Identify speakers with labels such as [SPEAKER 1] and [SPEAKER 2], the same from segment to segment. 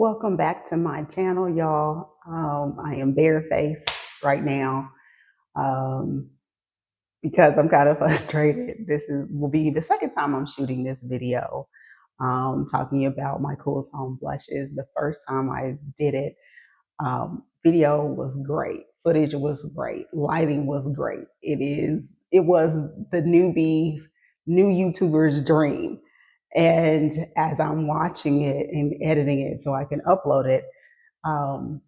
[SPEAKER 1] Welcome back to my channel, y'all. I am barefaced right now um, because I'm kind of frustrated. Will be the second time I'm shooting this video talking about my cool tone blushes. The first time I did it, video was great, footage was great, lighting was great. It was the new YouTuber's dream. And as I'm watching it and editing it so I can upload it, um,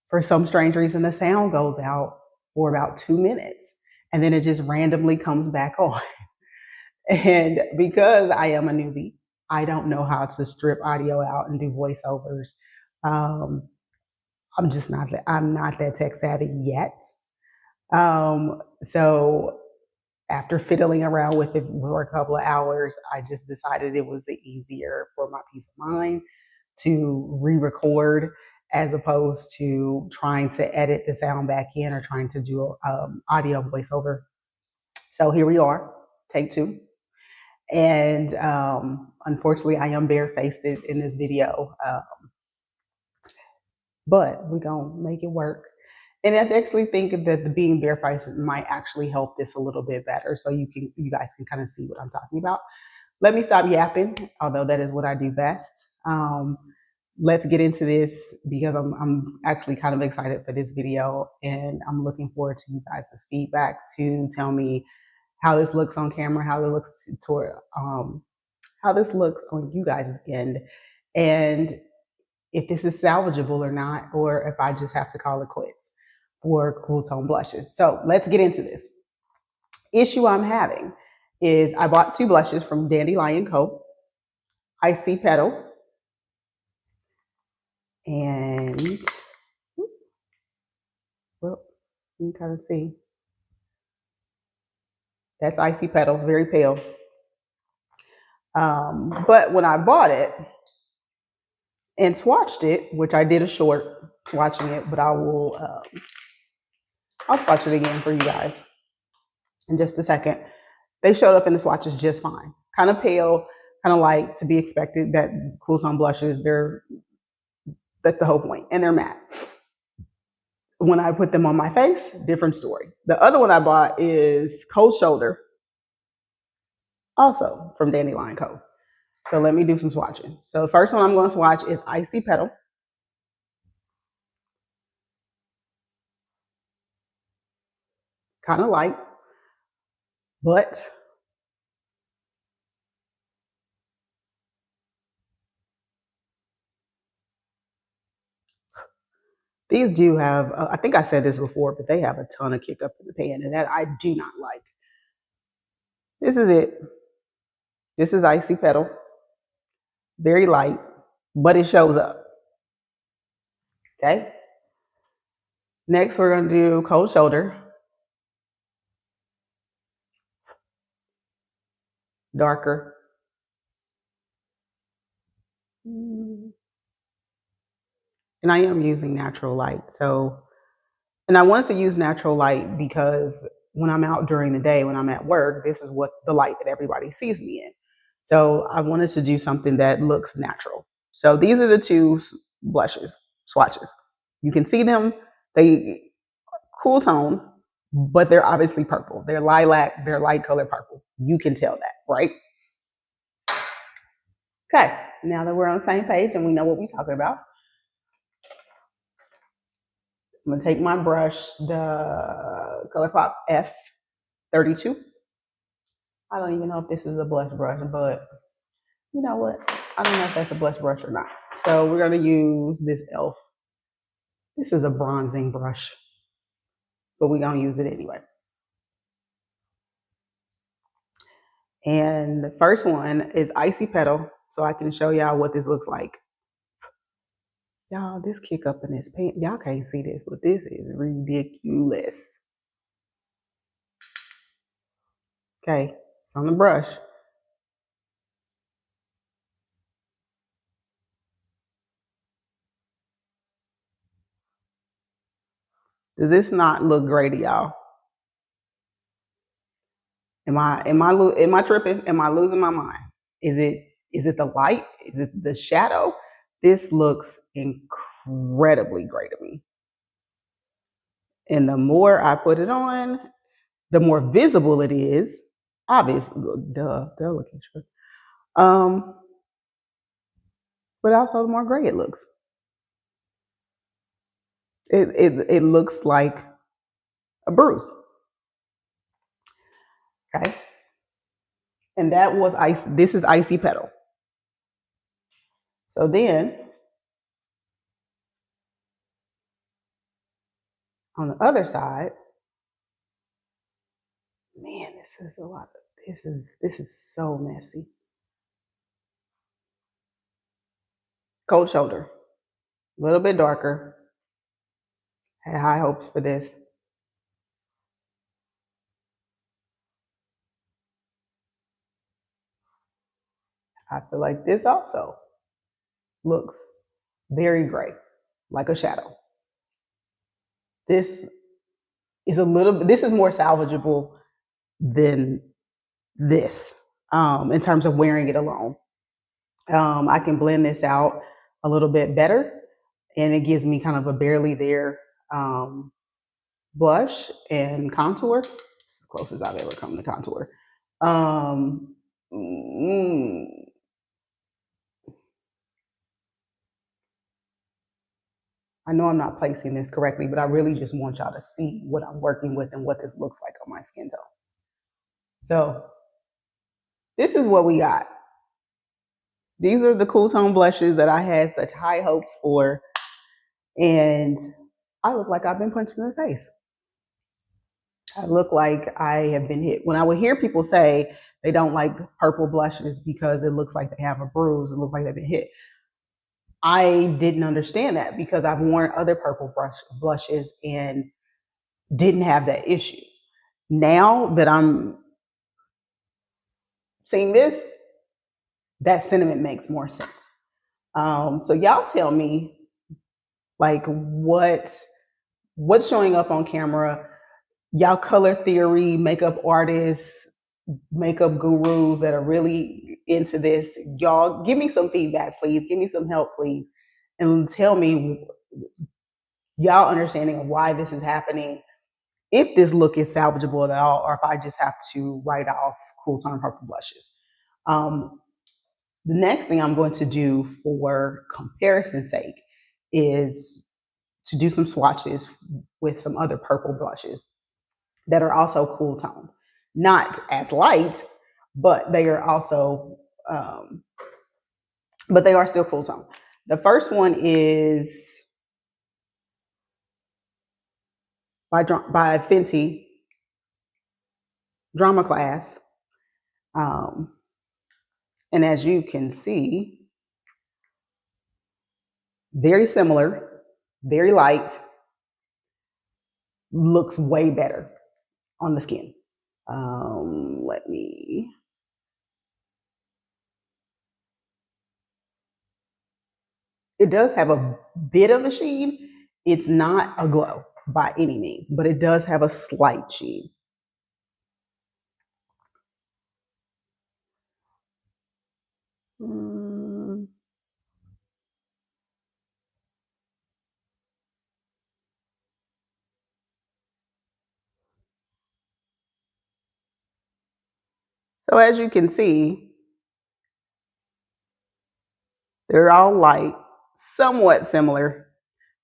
[SPEAKER 1] for some strange reason, the sound goes out for about 2 minutes and then it just randomly comes back on. And because I am a newbie, I don't know how to strip audio out and do voiceovers. Um, I'm not that tech savvy yet. So after fiddling around with it for a couple of hours, I just decided it was easier for my peace of mind to re-record as opposed to trying to edit the sound back in or trying to do audio voiceover. So here we are, take two. And unfortunately, I am barefaced in this video, but we're gonna make it work. And I actually think that the being barefaced might actually help this a little bit better, so you guys can kind of see what I'm talking about. Let me stop yapping, although that is what I do best. Let's get into this because I'm actually kind of excited for this video, and I'm looking forward to you guys' feedback to tell me how this looks on camera, how this looks on you guys' end, and if this is salvageable or not, or if I just have to call it quits for cool tone blushes. So let's get into this. Issue I'm having is I bought two blushes from Dandelion Co. Icy Petal and, well, you can kind of see. That's Icy Petal, very pale. But when I bought it and swatched it, which I did a short swatching it, but I'll swatch it again for you guys in just a second. They showed up in the swatches just fine. Kind of pale, kind of light, to be expected. That cool tone blushes, that's the whole point, and they're matte. When I put them on my face, different story. The other one I bought is Cold Shoulder, also from Dandelion Co. So let me do some swatching. So the first one I'm going to swatch is Icy Petal. Kind of light, but these do have, I think I said this before, but they have a ton of kick up in the pan, and that I do not like. This is it. This is Icy Petal. Very light, but it shows up. Okay. Next, we're going to do Cold Shoulder. Darker. And I am using natural light. And I wanted to use natural light because when I'm out during the day, when I'm at work, this is what the light that everybody sees me in. So I wanted to do something that looks natural. So these are the two swatches. You can see them. They cool tone, but they're obviously purple. They're lilac, they're light color purple. You can tell that, right? Okay, now that we're on the same page and we know what we're talking about, I'm gonna take my brush, the ColourPop F32. I don't even know if this is a blush brush, but you know what? I don't know if that's a blush brush or not. So we're gonna use this e.l.f. This is a bronzing brush, but we're gonna use it anyway. And the first one is Icy Petal, so I can show y'all what this looks like. Y'all, this kick up in this paint, y'all can't see this, but this is ridiculous. Okay, it's on the brush. Does this not look great to y'all? Am I tripping? Am I losing my mind? Is it the light? Is it the shadow? This looks incredibly great on me. And the more I put it on, the more visible it is. Obviously, duh, looking sure. But also the more gray it looks. It looks like a bruise. Okay. And that was ice. This is Icy Petal. So then on the other side, man, this is a lot. This is so messy. Cold shoulder, a little bit darker. Had high hopes for this. I feel like this also looks very gray, like a shadow. This is a little bit, this is more salvageable than this in terms of wearing it alone. I can blend this out a little bit better, and it gives me kind of a barely there blush and contour. It's the closest I've ever come to contour. Um, mm, I know I'm not placing this correctly, but I really just want y'all to see what I'm working with and what this looks like on my skin tone. So this is what we got. These are the cool tone blushes that I had such high hopes for, and I look like I've been punched in the face. I look like I have been hit. When I would hear people say they don't like purple blushes because it looks like they have a bruise, it looks like they've been hit, I didn't understand that because I've worn other purple blushes and didn't have that issue. Now that I'm seeing this, that sentiment makes more sense. So y'all tell me, like, what's showing up on camera? Y'all color theory, makeup artists, makeup gurus that are really into this, y'all give me some feedback, please. Give me some help, please. And tell me y'all understanding of why this is happening, if this look is salvageable at all, or if I just have to write off cool tone purple blushes. The next thing I'm going to do for comparison's sake is to do some swatches with some other purple blushes that are also cool tone. Not as light, but they are also, but they are still cool tone. The first one is by Fenty, Drama Class. And as you can see, very similar, very light, looks way better on the skin. Let me. It does have a bit of a sheen. It's not a glow by any means, but it does have a slight sheen. So as you can see, they're all light, somewhat similar.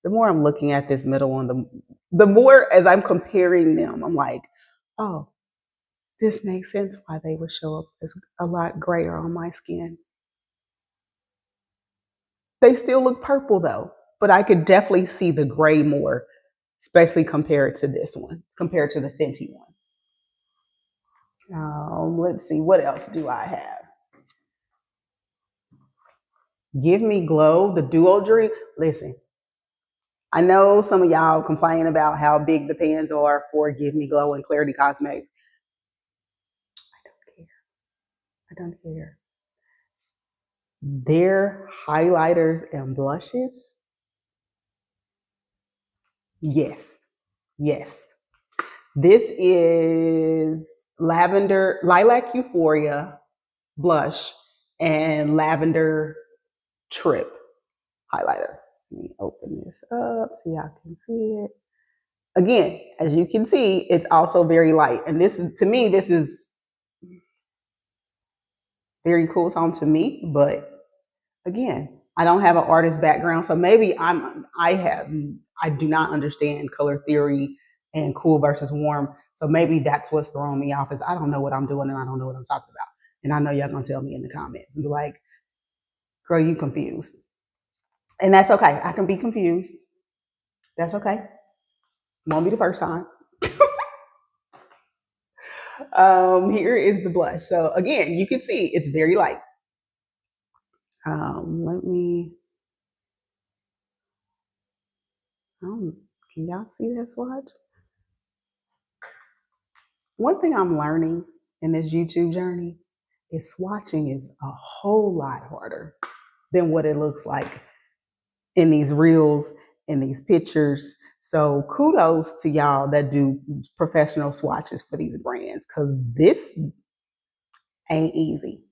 [SPEAKER 1] The more I'm looking at this middle one, the more as I'm comparing them, I'm like, oh, this makes sense why they would show up as a lot grayer on my skin. They still look purple though, but I could definitely see the gray more, especially compared to this one, compared to the Fenty one. Let's see, what else do I have? Give Me Glow, the Duo Dream. Listen, I know some of y'all complain about how big the pans are for Give Me Glow and Clarity Cosmetics. I don't care. Their highlighters and blushes, yes, yes. This is Lilac Euphoria blush and Lavendar Trip highlighter. Let me open this up so y'all can see it. Again, as you can see, it's also very light. And this is, to me, this is very cool tone to me. But again, I don't have an artist background. So maybe I do not understand color theory and cool versus warm. So maybe that's what's throwing me off is I don't know what I'm doing and I don't know what I'm talking about. And I know y'all gonna tell me in the comments and be like, girl, you confused. And that's okay. I can be confused. That's okay. Won't be the first time. Here is the blush. So again, you can see it's very light. Let me. Can y'all see that swatch? One thing I'm learning in this YouTube journey is swatching is a whole lot harder than what it looks like in these reels, in these pictures. So kudos to y'all that do professional swatches for these brands because this ain't easy.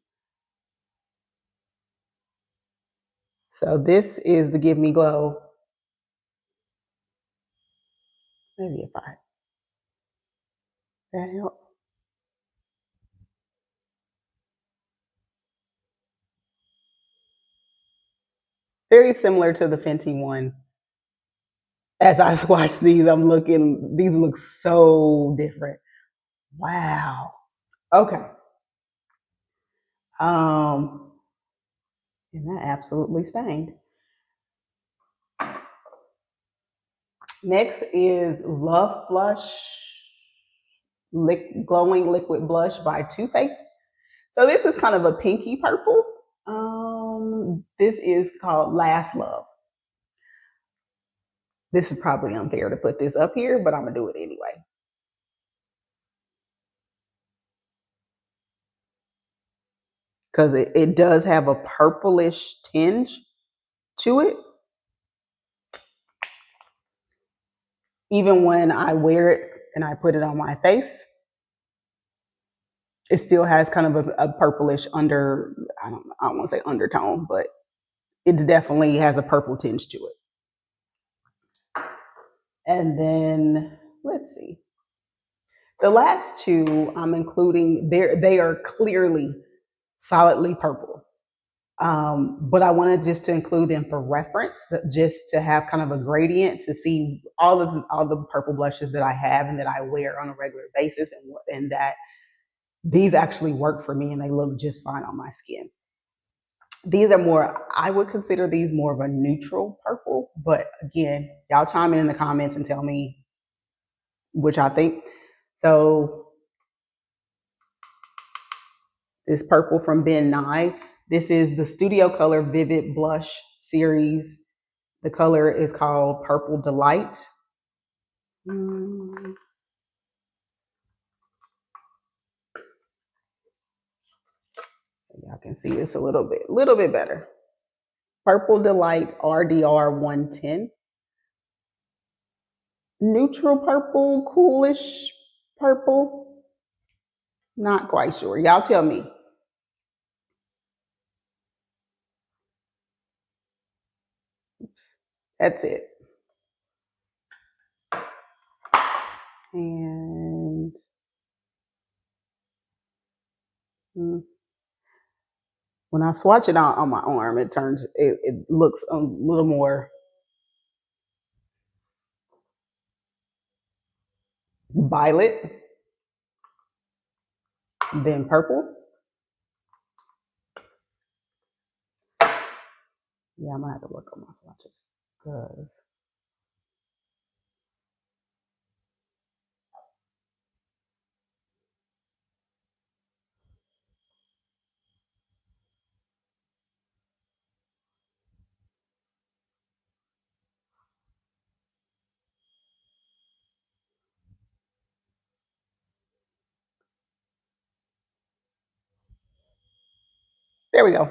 [SPEAKER 1] So this is the Give Me Glow. Maybe if I that help. Very similar to the Fenty one. As I swatch these, I'm looking, these look so different. Wow. Okay. Um, and that absolutely stained. Next is Love Flush Glowing Liquid Blush by Too Faced. So this is kind of a pinky purple. This is called Last Love. This is probably unfair to put this up here, but I'm gonna do it anyway. Because it does have a purplish tinge to it. Even when I wear it and I put it on my face, it still has kind of a purplish I don't want to say undertone, but it definitely has a purple tinge to it. And then let's see. The last two I'm including, they are clearly solidly purple. But I wanted just to include them for reference, just to have kind of a gradient to see all the purple blushes that I have and that I wear on a regular basis, and that these actually work for me and they look just fine on my skin. These are more, I would consider these more of a neutral purple, but again, y'all chime in the comments and tell me which I think. So this purple from Ben Nye. This is the Studio Color Vivid Blush series. The color is called Purple Delight. So y'all can see this a little bit better. Purple Delight RDR 110. Neutral purple, coolish purple. Not quite sure. Y'all tell me. Oops. That's it. And when I swatch it out on my arm, it looks a little more violet than purple. Yeah, I might have to work on my swatches because there we go.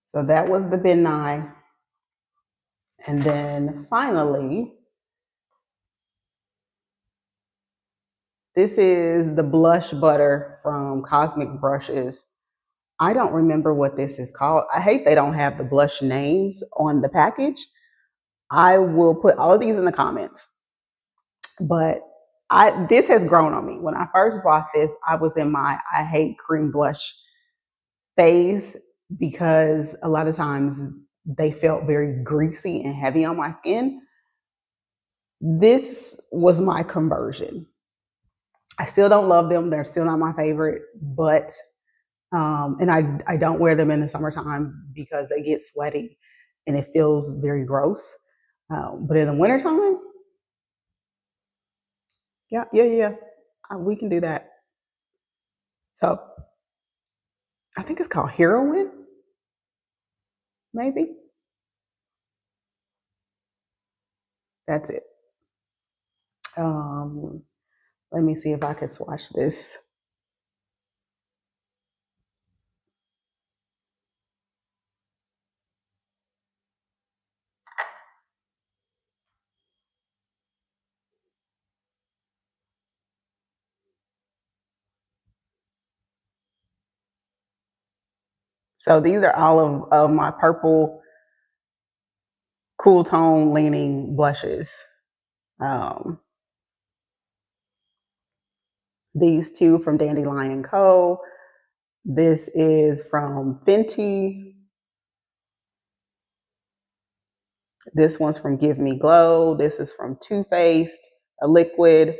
[SPEAKER 1] So that was the Ben Nye. And then finally, This is the blush butter from Cosmic Brushes. I don't remember what this is called. I hate they don't have the blush names on the package. I will put all of these in the comments. But this has grown on me. When I first bought this, I was in my I hate cream blush phase because a lot of times they felt very greasy and heavy on my skin. This was my conversion. I still don't love them. They're still not my favorite, but and I don't wear them in the summertime because they get sweaty and it feels very gross. But in the wintertime, yeah, we can do that. So I think it's called Heroine, maybe. That's it. Um, Let me see if I could swatch this. So these are all of my purple cool tone leaning blushes. Um, these two from Dandelion Co. This is from Fenty. This one's from Give Me Glow. This is from Too Faced, a liquid.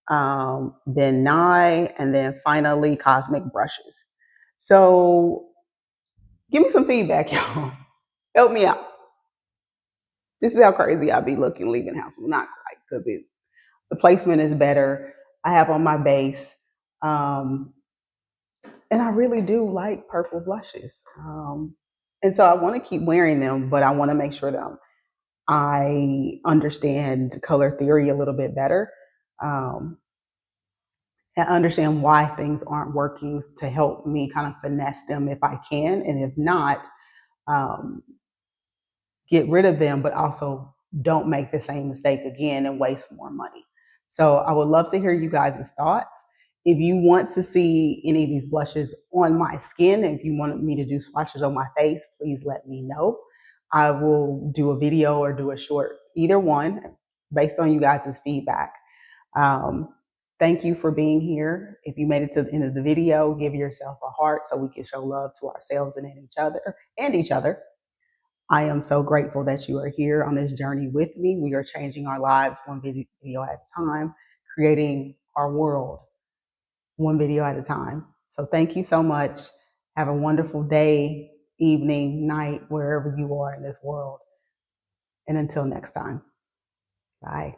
[SPEAKER 1] Then Nye, and then finally Cosmic Brushes. So give me some feedback, y'all. Help me out. This is how crazy I be looking leaving house. Well, not quite, because the placement is better. I have on my base. Um, and I really do like purple blushes. And so I want to keep wearing them, but I want to make sure that I understand color theory a little bit better. Um, and understand why things aren't working to help me kind of finesse them if I can. And if not, um, get rid of them, but also don't make the same mistake again and waste more money. So I would love to hear you guys' thoughts. If you want to see any of these blushes on my skin, if you want me to do swatches on my face, please let me know. I will do a video or do a short, either one, based on you guys' feedback. Um, Thank you for being here. If you made it to the end of the video, give yourself a heart so we can show love to ourselves and each other. I am so grateful that you are here on this journey with me. We are changing our lives one video at a time, creating our world one video at a time. So thank you so much. Have a wonderful day, evening, night, wherever you are in this world. And until next time, bye.